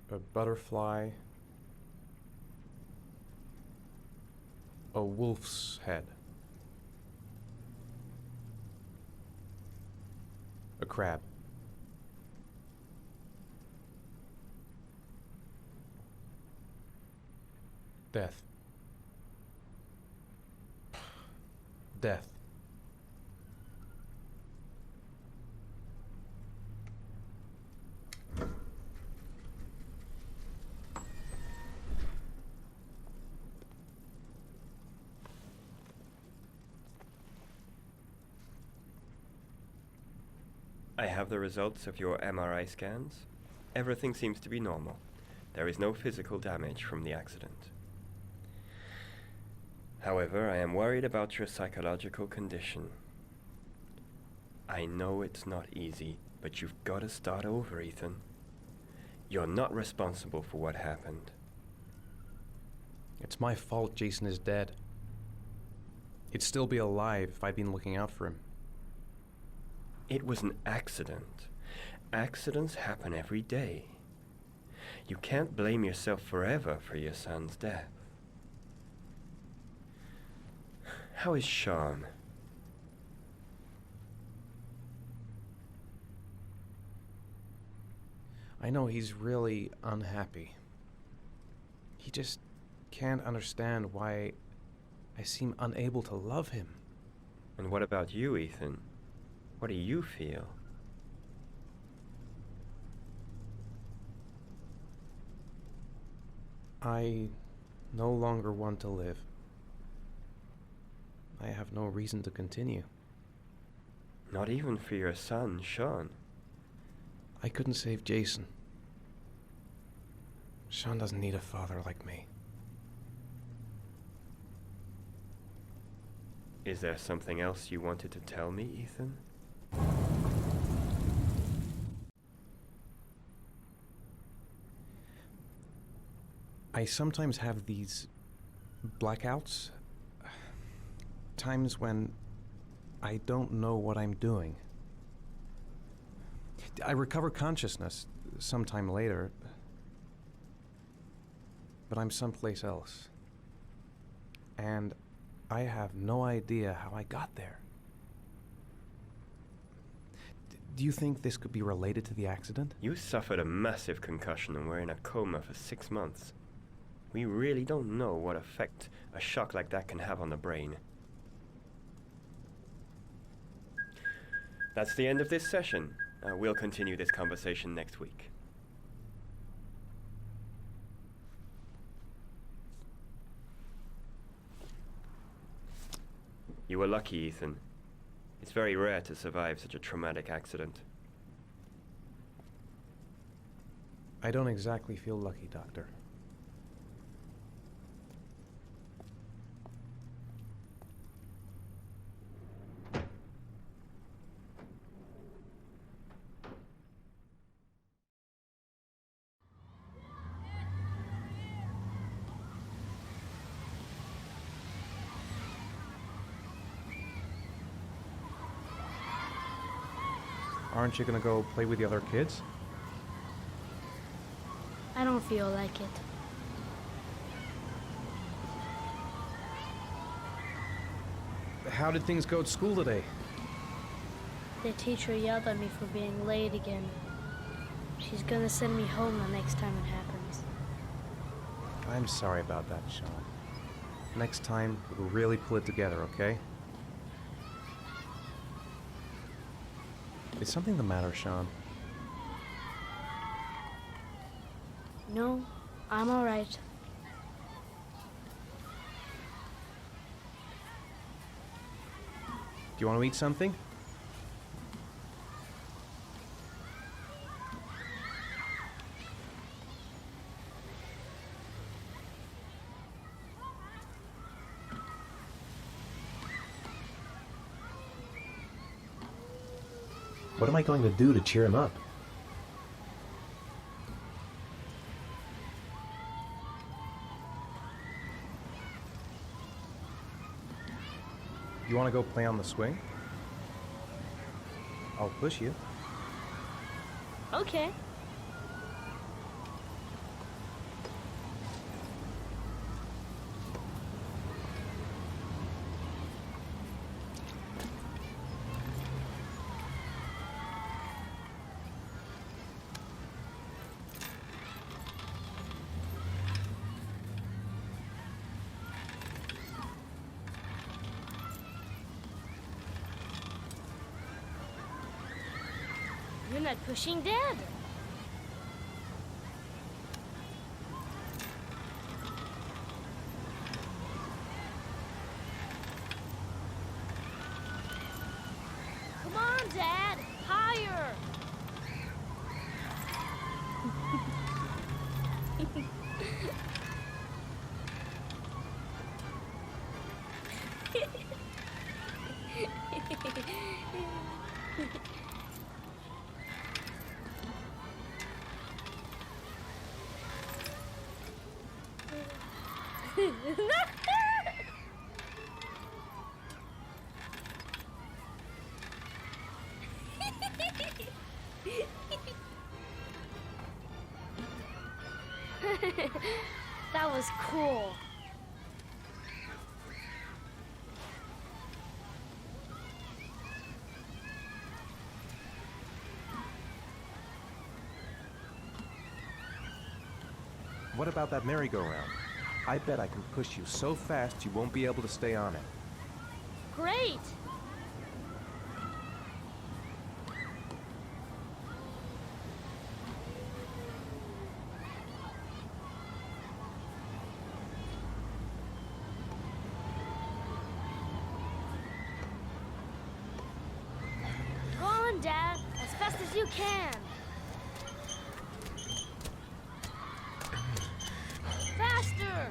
a butterfly, a wolf's head, a crab, death, death. I have the results of your MRI scans. Everything seems to be normal. There is no physical damage from the accident. However, I am worried about your psychological condition. I know it's not easy, but you've got to start over, Ethan. You're not responsible for what happened. It's my fault Jason is dead. He'd still be alive if I'd been looking out for him. It was an accident. Accidents happen every day. You can't blame yourself forever for your son's death. How is Sean? I know he's really unhappy. He just can't understand why I seem unable to love him. And what about you, Ethan? What do you feel? I no longer want to live. I have no reason to continue. Not even for your son, Sean. I couldn't save Jason. Sean doesn't need a father like me. Is there something else you wanted to tell me, Ethan? I sometimes have these blackouts. Times when I don't know what I'm doing. I recover consciousness sometime later, but I'm someplace else. And I have no idea how I got there. Do you think this could be related to the accident? You suffered a massive concussion and were in a coma for 6 months. We really don't know what effect a shock like that can have on the brain. That's the end of this session. We'll continue this conversation next week. You were lucky, Ethan. It's very rare to survive such a traumatic accident. I don't exactly feel lucky, Doctor. Aren't you gonna go play with the other kids? I don't feel like it. How did things go at school today? The teacher yelled at me for being late again. She's gonna send me home the next time it happens. I'm sorry about that, Sean. Next time, we'll really pull it together, okay? Is something the matter, Sean? No, I'm alright. Do you want to eat something? What am I going to do to cheer him up? You want to go play on the swing? I'll push you. Okay. You're not pushing Dad. Come on, Dad. Higher. That was cool. What about that merry-go-round? I bet I can push you so fast you won't be able to stay on it. Great. Go on, Dad, as fast as you can. Faster!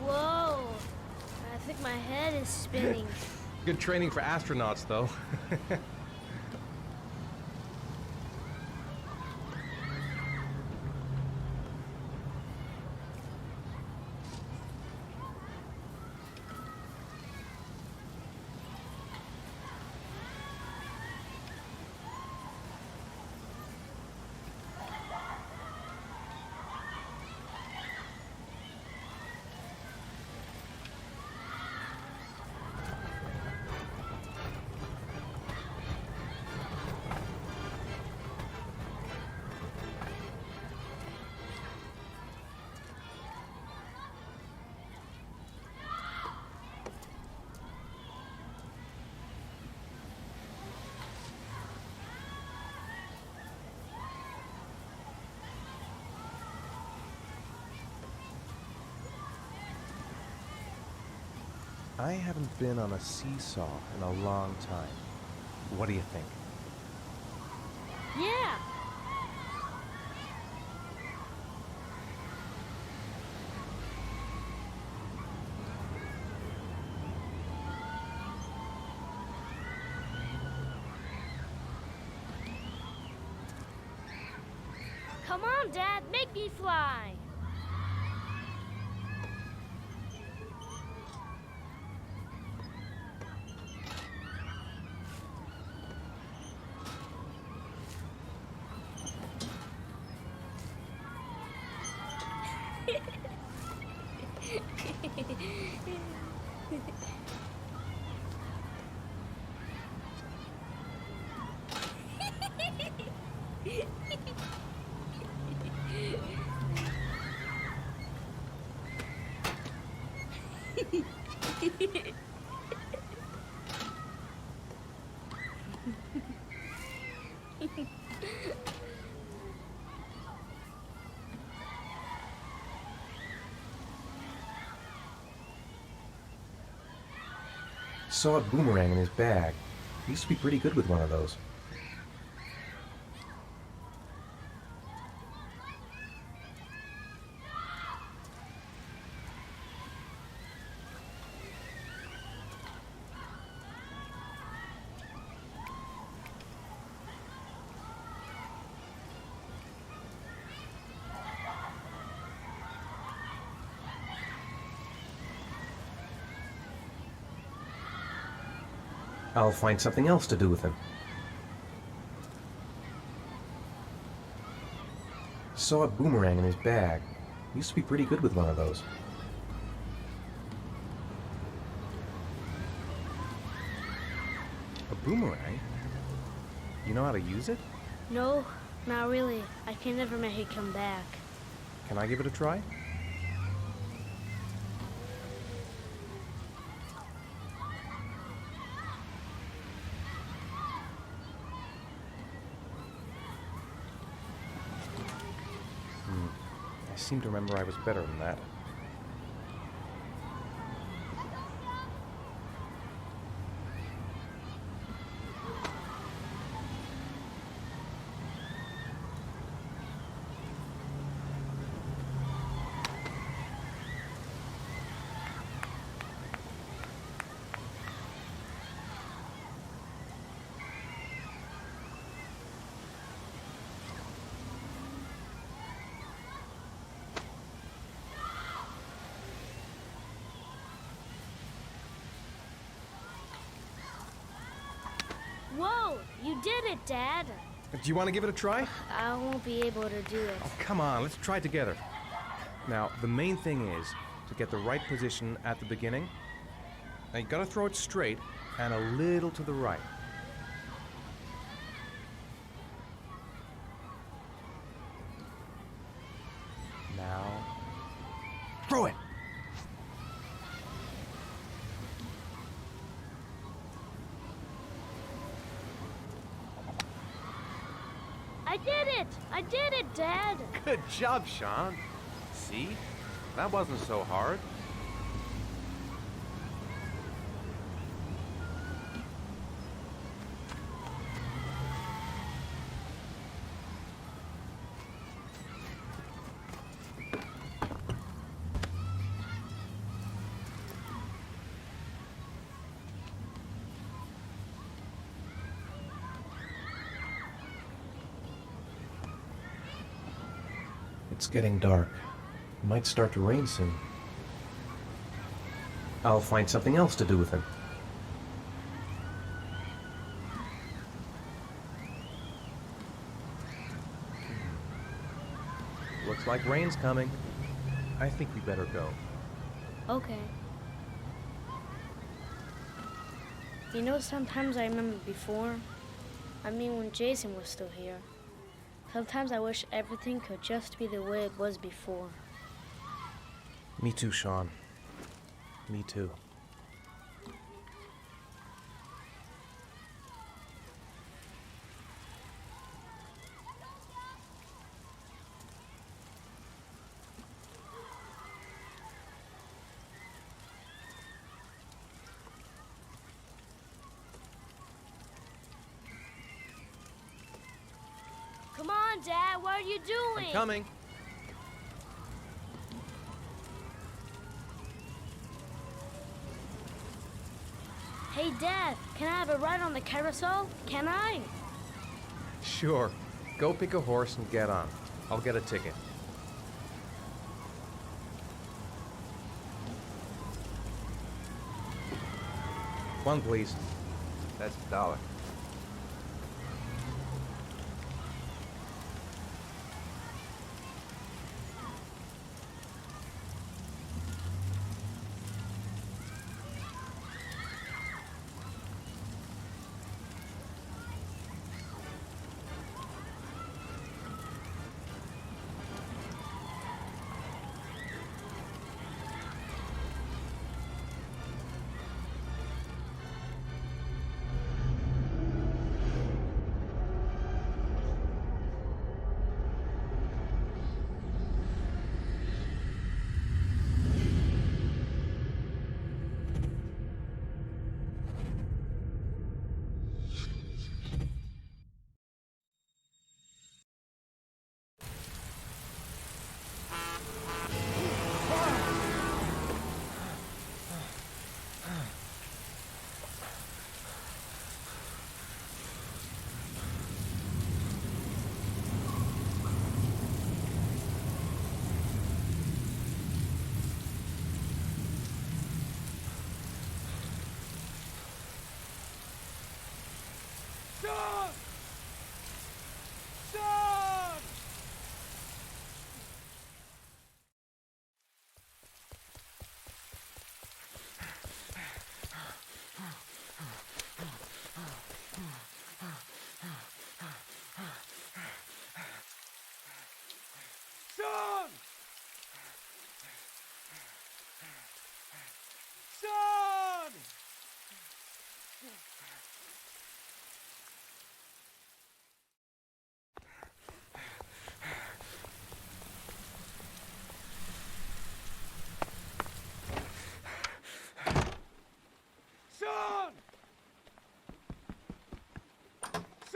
Whoa! I think my head is spinning. Good training for astronauts, though. I haven't been on a seesaw in a long time. What do you think? Yeah! Come on, Dad, make me fly! Saw a boomerang in his bag. He used to be pretty good with one of those. I'll find something else to do with him. Saw a boomerang in his bag. He used to be pretty good with one of those. A boomerang? You know how to use it? No, not really. I can never make it come back. Can I give it a try? I seem to remember I was better than that. Whoa! You did it, Dad! Do you want to give it a try? I won't be able to do it. Oh, come on, let's try it together. Now, the main thing is to get the right position at the beginning. Now, you gotta throw it straight and a little to the right. Now, throw it! I did it! I did it, Dad! Good job, Sean. See? That wasn't so hard. It's getting dark. It might start to rain soon. I'll find something else to do with him. Looks like rain's coming. I think we better go. Okay. You know, sometimes I remember before. I mean, when Jason was still here. Sometimes I wish everything could just be the way it was before. Me too, Sean. Me too. Come on, Dad, what are you doing? I'm coming. Hey, Dad, can I have a ride on the carousel? Can I? Sure. Go pick a horse and get on. I'll get a ticket. One, please. That's $1.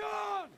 Sean!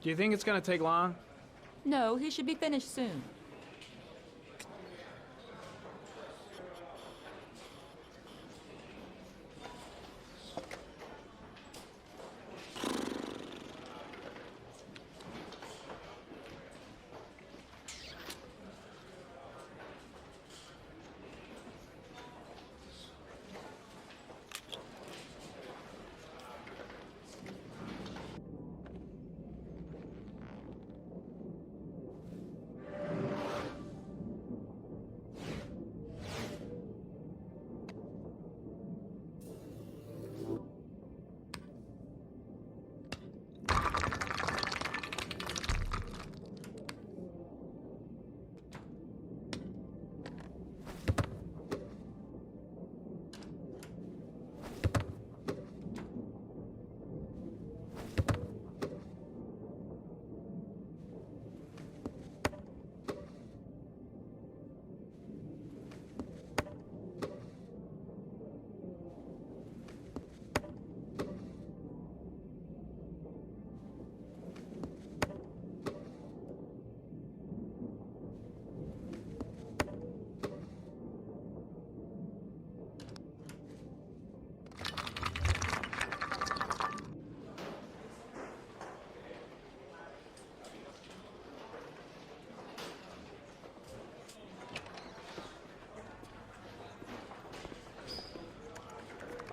Do you think it's gonna take long? No, he should be finished soon.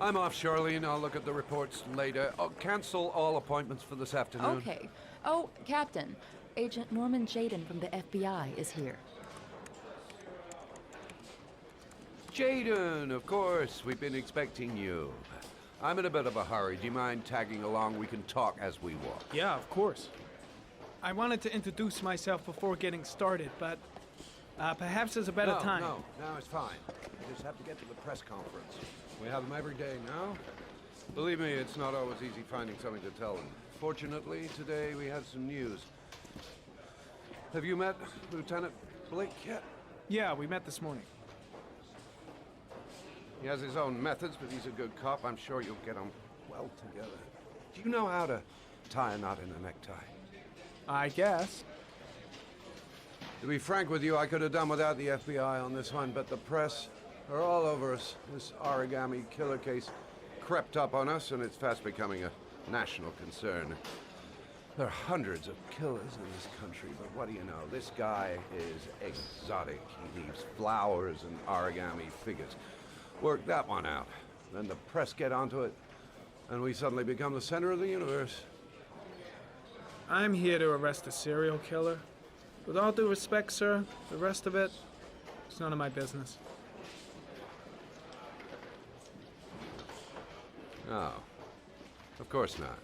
I'm off, Charlene. I'll look at the reports later. I'll cancel all appointments for this afternoon. Okay. Oh, Captain, Agent Norman Jayden from the FBI is here. Jayden, of course. We've been expecting you. I'm in a bit of a hurry. Do you mind tagging along? We can talk as we walk. Yeah, of course. I wanted to introduce myself before getting started, but perhaps there's a better time. No, it's fine. I just have to get to the press conference. We have them every day now. Believe me, it's not always easy finding something to tell them. Fortunately, today we had some news. Have you met Lieutenant Blake yet? Yeah, we met this morning. He has his own methods, but he's a good cop. I'm sure you'll get on well together. Do you know how to tie a knot in a necktie? I guess. To be frank with you, I could have done without the FBI on this one, but the press are all over us. This Origami Killer case crept up on us, and it's fast becoming a national concern. There are hundreds of killers in this country, but what do you know? This guy is exotic. He leaves flowers and origami figures. Work that one out. Then the press get onto it, and we suddenly become the center of the universe. I'm here to arrest a serial killer. With all due respect, sir, the rest of it, it's none of my business. No, of course not.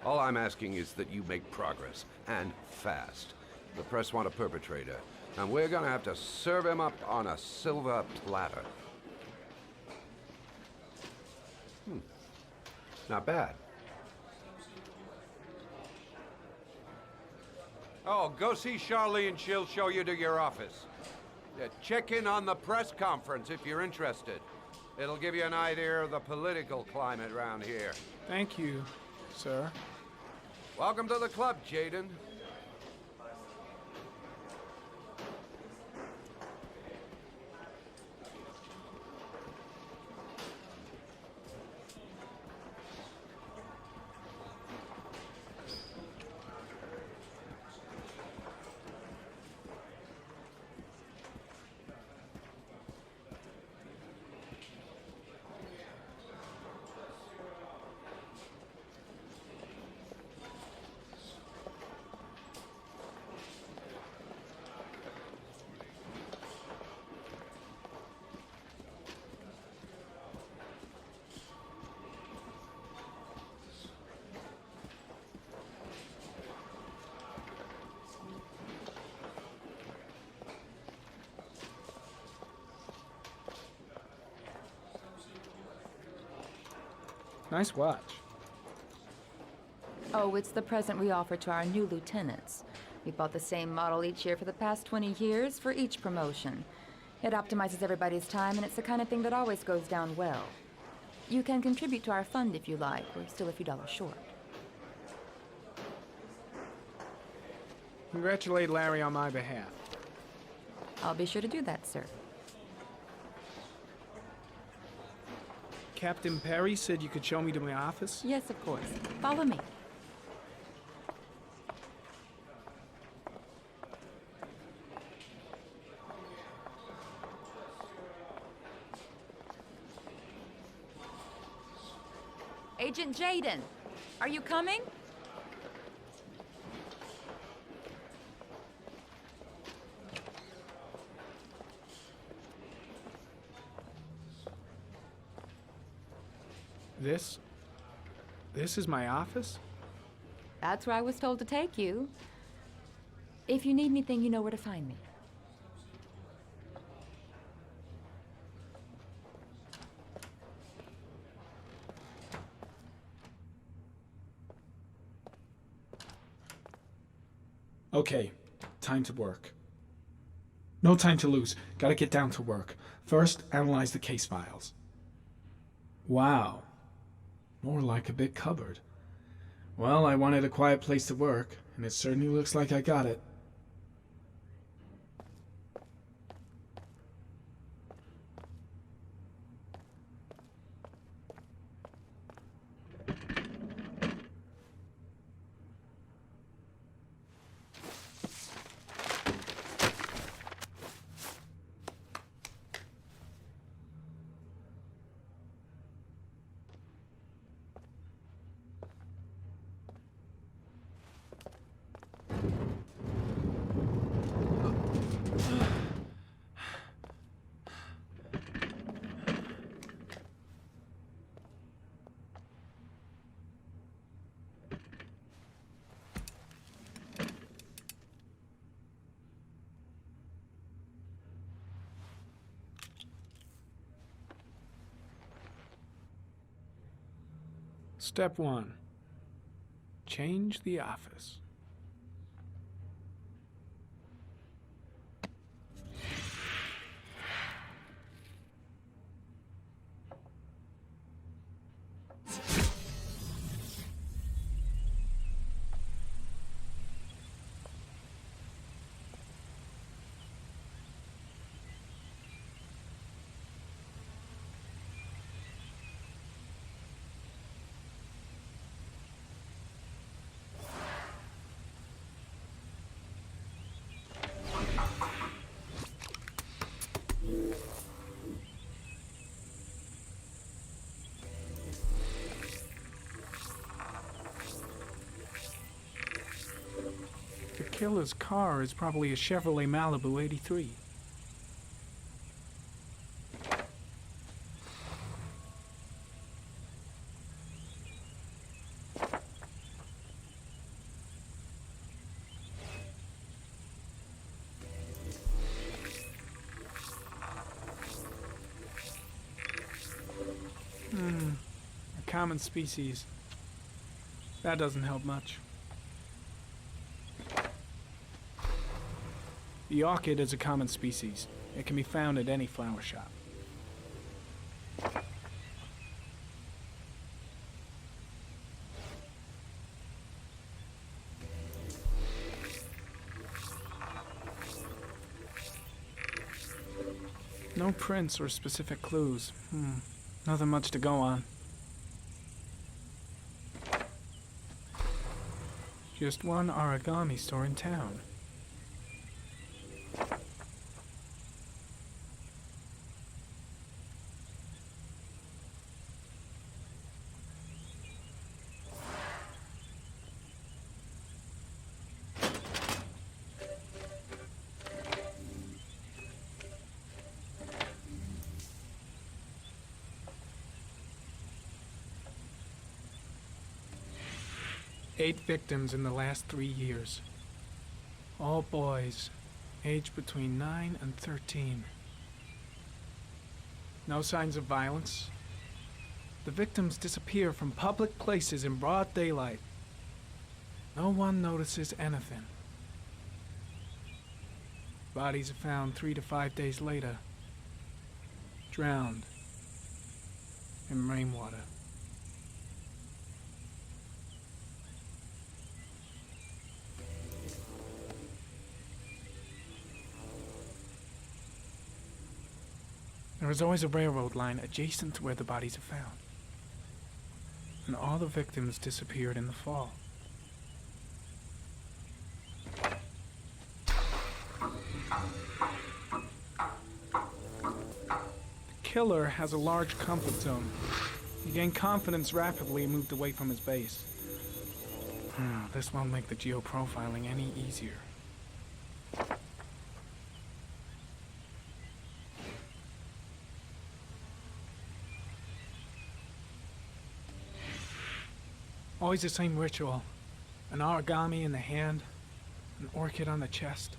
All I'm asking is that you make progress, and fast. The press want a perpetrator, and we're gonna have to serve him up on a silver platter. Not bad. Oh, go see Charlene and she'll show you to your office. Yeah, check in on the press conference if you're interested. It'll give you an idea of the political climate around here. Thank you, sir. Welcome to the club, Jayden. Nice watch. Oh, it's the present we offer to our new lieutenants. We bought the same model each year for the past 20 years for each promotion. It optimizes everybody's time, and it's the kind of thing that always goes down well. You can contribute to our fund if you like. We're still a few dollars short. Congratulate Larry on my behalf. I'll be sure to do that, sir. Captain Perry said you could show me to my office? Yes, of course. Follow me. Agent Jayden, are you coming? This is my office? That's where I was told to take you. If you need anything, you know where to find me. Okay, time to work. No time to lose. Gotta get down to work. First, analyze the case files. Wow. More like a big cupboard. Well, I wanted a quiet place to work, and it certainly looks like I got it. Step 1. Change the office. The killer's car is probably a Chevrolet Malibu 83. A common species. That doesn't help much. The orchid is a common species. It can be found at any flower shop. No prints or specific clues. Nothing much to go on. Just one origami store in town. Eight victims in the last 3 years. All boys, aged between 9 and 13. No signs of violence. The victims disappear from public places in broad daylight. No one notices anything. Bodies are found 3 to 5 days later, drowned in rainwater. There is always a railroad line adjacent to where the bodies are found. And all the victims disappeared in the fall. The killer has a large comfort zone. He gained confidence rapidly and moved away from his base. This won't make the geoprofiling any easier. Always the same ritual. An origami in the hand, an orchid on the chest.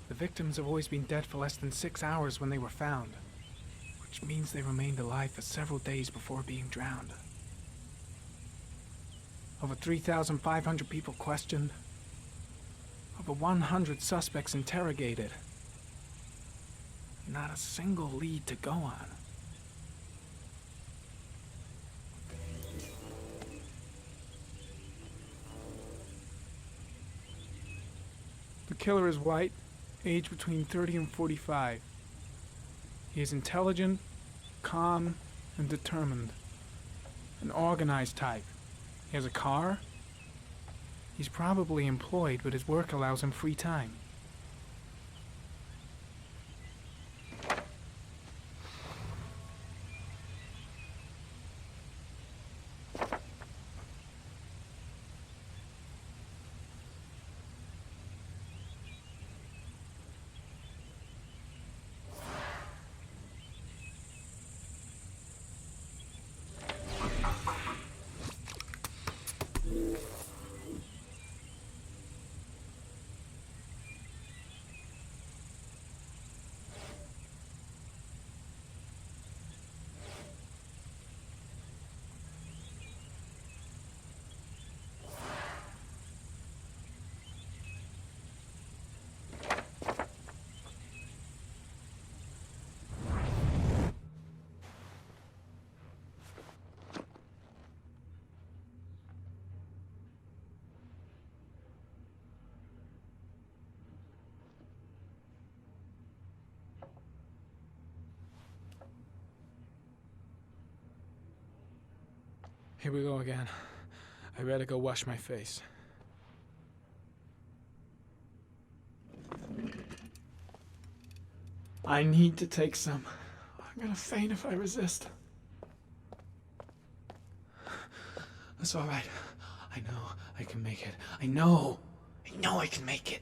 The victims have always been dead for less than 6 hours when they were found, which means they remained alive for several days before being drowned. Over 3,500 people questioned. Over 100 suspects interrogated. Not a single lead to go on. The killer is white, aged between 30 and 45. He is intelligent, calm, and determined. An organized type. He has a car. He's probably employed, but his work allows him free time. Here we go again. I better go wash my face. I need to take some. I'm gonna faint if I resist. That's all right. I know I can make it. I know I can make it.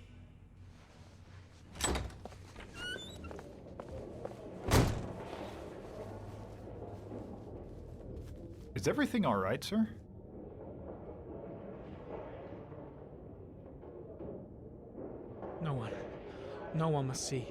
Is everything all right, sir? No one must see.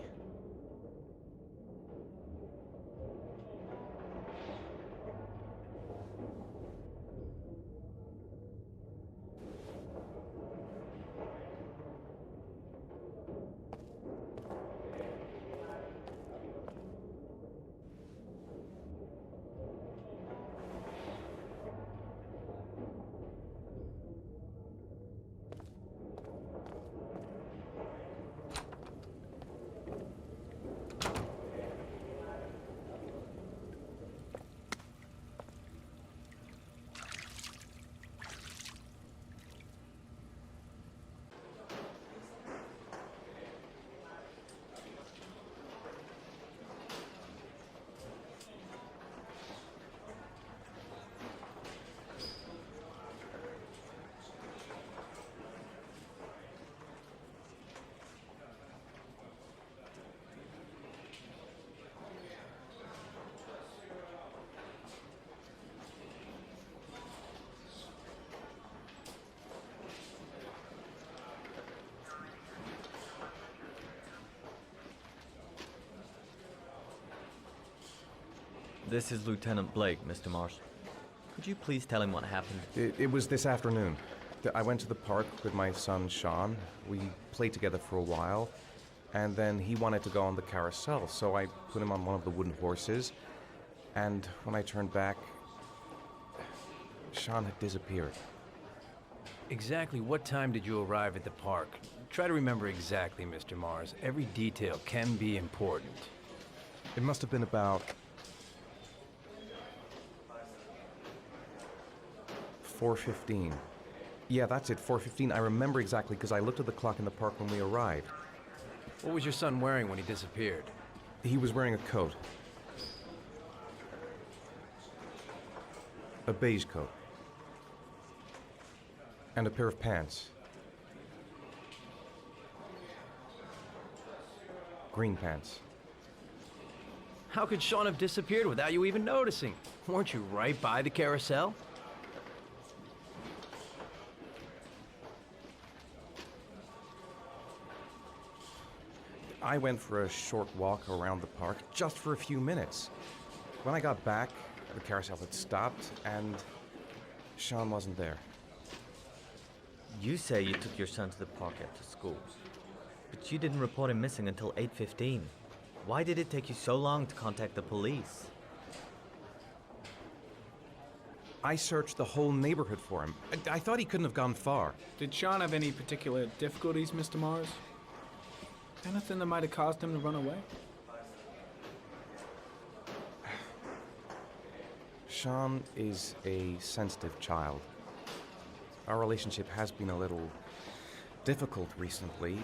This is Lieutenant Blake, Mr. Mars. Could you please tell him what happened? It was this afternoon. I went to the park with my son, Sean. We played together for a while, and then he wanted to go on the carousel, so I put him on one of the wooden horses, and when I turned back, Sean had disappeared. Exactly what time did you arrive at the park? Try to remember exactly, Mr. Mars. Every detail can be important. It must have been about 4:15. Yeah, that's it, 4:15. I remember exactly because I looked at the clock in the park when we arrived. What was your son wearing when he disappeared? He was wearing a coat. A beige coat. And a pair of pants. Green pants. How could Sean have disappeared without you even noticing? Weren't you right by the carousel? I went for a short walk around the park, just for a few minutes. When I got back, the carousel had stopped, and Sean wasn't there. You say you took your son to the park after school, but you didn't report him missing until 8:15. Why did it take you so long to contact the police? I searched the whole neighborhood for him. I thought he couldn't have gone far. Did Sean have any particular difficulties, Mr. Mars? Anything that might have caused him to run away? Sean is a sensitive child. Our relationship has been a little difficult recently.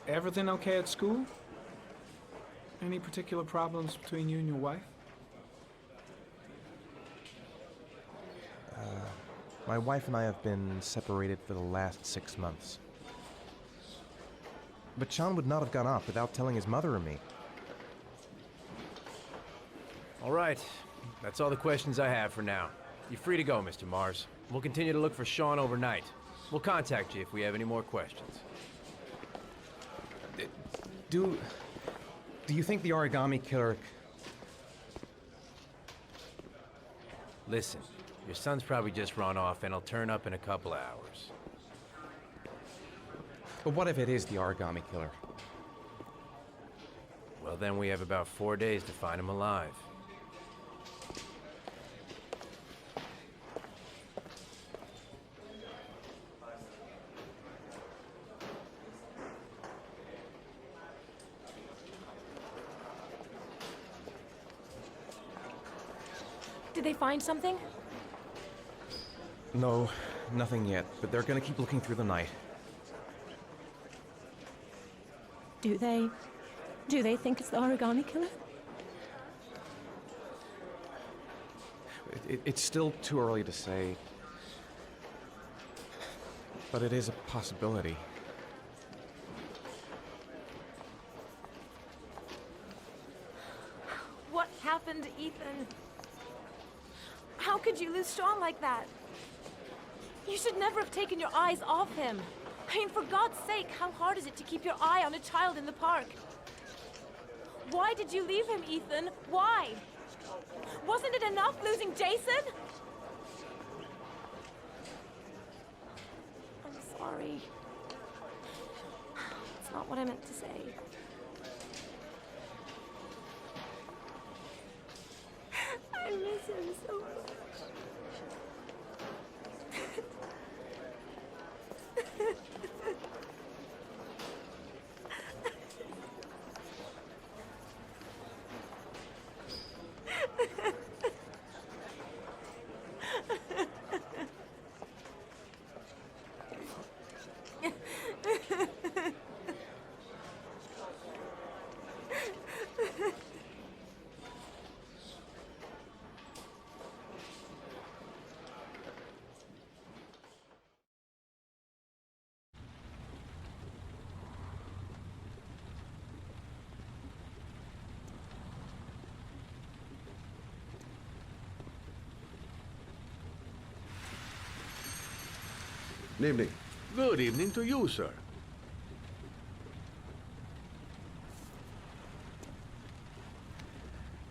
Everything okay at school? Any particular problems between you and your wife? My wife and I have been separated for the last 6 months. But Sean would not have gone off without telling his mother or me. All right. That's all the questions I have for now. You're free to go, Mr. Mars. We'll continue to look for Sean overnight. We'll contact you if we have any more questions. Do you think the Origami Killer... Listen, your son's probably just run off and he'll turn up in a couple hours. But what if it is the Origami Killer? Well, then we have about 4 days to find him alive. Did they find something? No, nothing yet, but they're gonna keep looking through the night. Do they think it's the Origami Killer? It's still too early to say, but it is a possibility. What happened, Ethan? How could you lose Sean like that? You should never have taken your eyes off him. I mean, for God's sake, how hard is it to keep your eye on a child in the park? Why did you leave him, Ethan? Why? Wasn't it enough losing Jason? I'm sorry. It's not what I meant to say. I miss him so much. Good evening. Good evening to you, sir.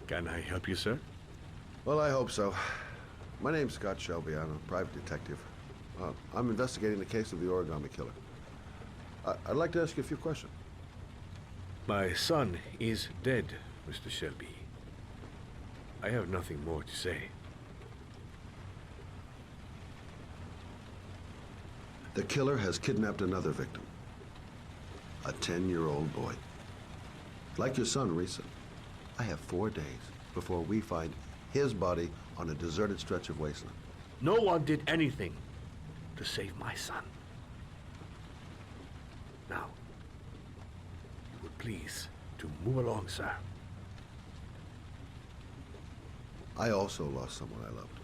Can I help you, sir? Well, I hope so. My name's Scott Shelby. I'm a private detective. I'm investigating the case of the Origami Killer. I'd like to ask you a few questions. My son is dead, Mr. Shelby. I have nothing more to say. The killer has kidnapped another victim. A 10-year-old boy. Like your son, Risa. I have 4 days before we find his body on a deserted stretch of wasteland. No one did anything to save my son. Now, you would please to move along, sir. I also lost someone I loved.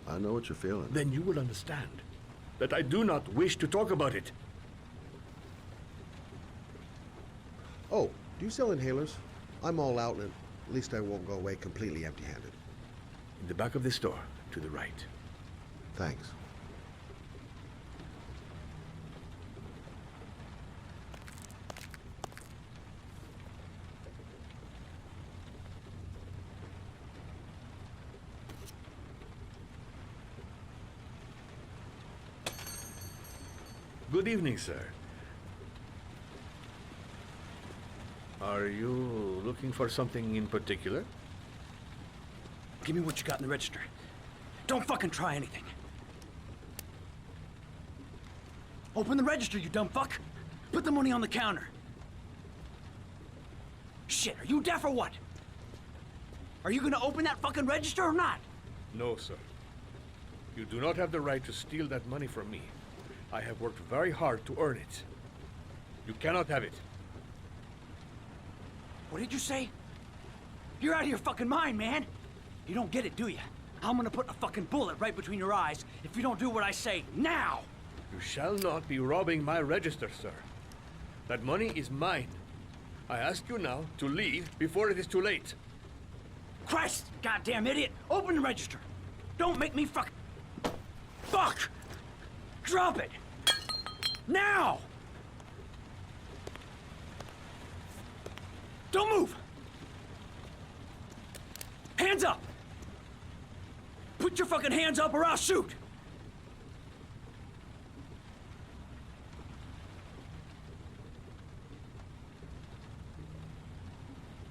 I know what you're feeling. Then you will understand that I do not wish to talk about it. Oh, do you sell inhalers? I'm all out, and at least I won't go away completely empty-handed. In the back of the store, to the right. Thanks. Good evening, sir. Are you looking for something in particular? Give me what you got in the register. Don't fucking try anything. Open the register, you dumb fuck. Put the money on the counter. Shit, are you deaf or what? Are you gonna open that fucking register or not? No, sir. You do not have the right to steal that money from me. I have worked very hard to earn it. You cannot have it. What did you say? You're out of your fucking mind, man. You don't get it, do you? I'm gonna put a fucking bullet right between your eyes if you don't do what I say now! You shall not be robbing my register, sir. That money is mine. I ask you now to leave before it is too late. Christ, goddamn idiot! Open the register! Don't make me fuck! Drop it! Now! Don't move! Hands up! Put your fucking hands up or I'll shoot!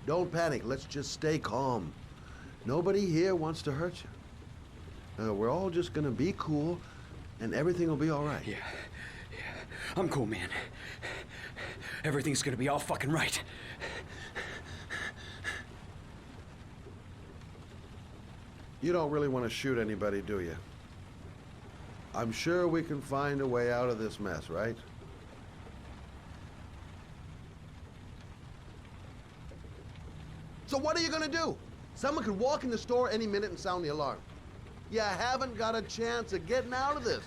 Don't panic. Let's just stay calm. Nobody here wants to hurt you. We're all just gonna be cool, and everything will be all right. Yeah. I'm cool, man. Everything's gonna be all fucking right. You don't really want to shoot anybody, do you? I'm sure we can find a way out of this mess, right? So what are you gonna do? Someone could walk in the store any minute and sound the alarm. You haven't got a chance of getting out of this.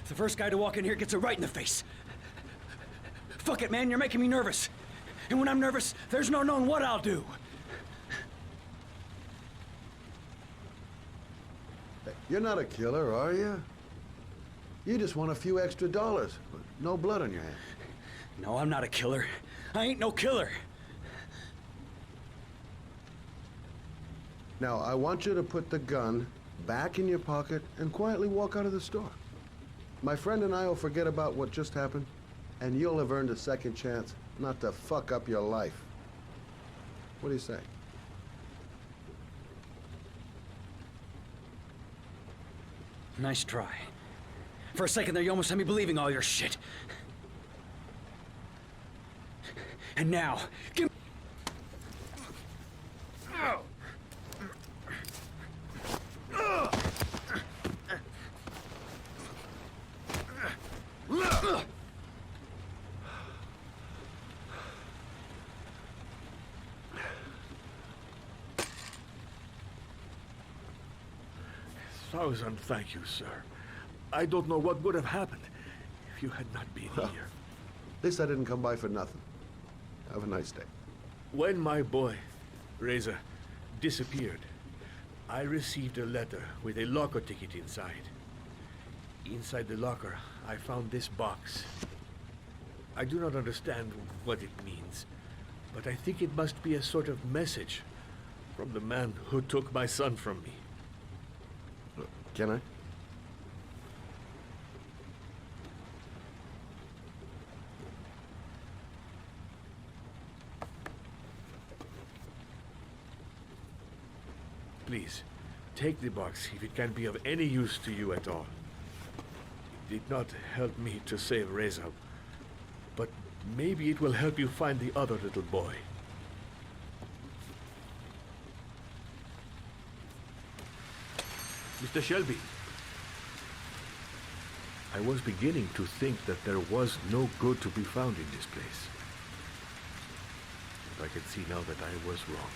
The first guy to walk in here gets it right in the face. Fuck it, man, you're making me nervous. And when I'm nervous, there's no knowing what I'll do. You're not a killer, are you? You just want a few extra dollars, but no blood on your hands. No, I'm not a killer. I ain't no killer. Now, I want you to put the gun back in your pocket and quietly walk out of the store. My friend and I will forget about what just happened, and you'll have earned a second chance not to fuck up your life. What do you say? Nice try. For a second there, you almost had me believing all your shit. And now, give Thousand thank you, sir. I don't know what would have happened if you had not been here. At least I didn't come by for nothing. Have a nice day. When my boy, Reza, disappeared, I received a letter with a locker ticket inside. Inside the locker, I found this box. I do not understand what it means, but I think it must be a sort of message From the man who took my son from me. Can I? Please, take the box if it can be of any use to you at all. It did not help me to save Reza, but maybe it will help you find the other little boy. Mr. Shelby, I was beginning to think that there was no good to be found in this place. But I can see now that I was wrong.